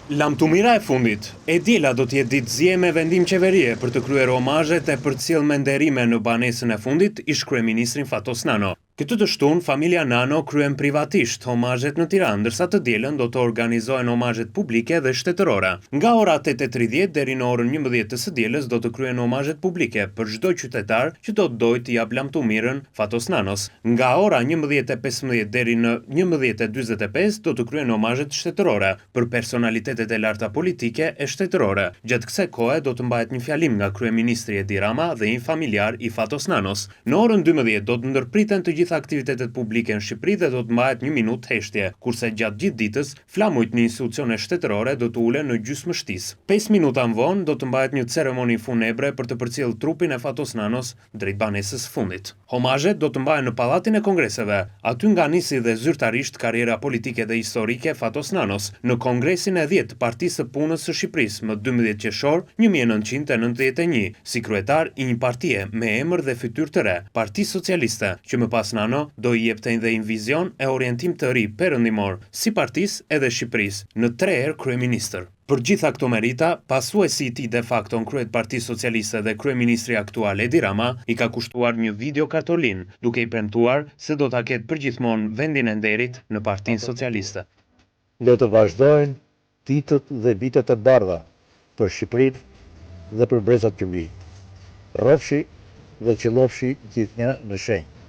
Lamtumira e fundit. E diela do t'jetë ditë zje me vendim qeverie për të kryer omazhet e përcjell me nderime në banesën e fundit ish kryeministrin Fatos Nano. Këtë të shtunë, familja Nano kryen privatisht omazhet në Tiranë, ndërsa të dielën do të organizohen omazhet publike dhe shtetërore. Nga ora 8:30 deri në orën 11 të së dielës do të kryen omazhet publike për çdo qytetar që do të dojë të jap lamtumirën Fatos Nanos. Nga ora 11:15 deri në 11:45 do të kryen omazhet shtetërore për personalitetet e larta politike e shtetërore. Gjatë kësaj kohe do të mbahet një fjalim nga kryeministri Edi Rama dhe një familjar i Fatos Nanos. Në orën 12 do të ndërpriten të gjitha aktivitetet publike në Shqipëri dhe do të mbahet 1 minutë heshtje, kurse gjatë gjithë ditës flamujt në institucione shtetërore do të ulen në gjysmështisë. 5 minuta më vonë do të mbahet një ceremoni funebre për të përcjellë trupin e Fatos Nanos drejt banesës së fundit. Omazhet do të mbahen në Pallatin e Kongreseve. Aty nga nisi dhe zyrtarisht karriera politike dhe historike e Fatos Nanos në Kongresin e 10 të Partisë së Punës së Shqipërisë më 12 qershor 1991, si kryetar i një partie me emër dhe fytyrë të re, Parti Socialiste, që më pas Nano do i jepte dhe një vizion e orientim të ri perëndimor, si partisë edhe Shqipërisë, në 3 herë kryeministër. Për gjitha këto merita, pasuesi i tij de facto në kryet Partisë Socialiste dhe kryeministri aktual Edi Rama i ka kushtuar një video kartolin, duke i premtuar se do ta ketë përgjithmonë vendin e nderit në Partinë Socialiste. Le të vazhdojnë ditët dhe vitet e bardha për Shqipërinë dhe për brezat që vi. Rrofshi dhe qëllofshi gjithnjë në shenjë.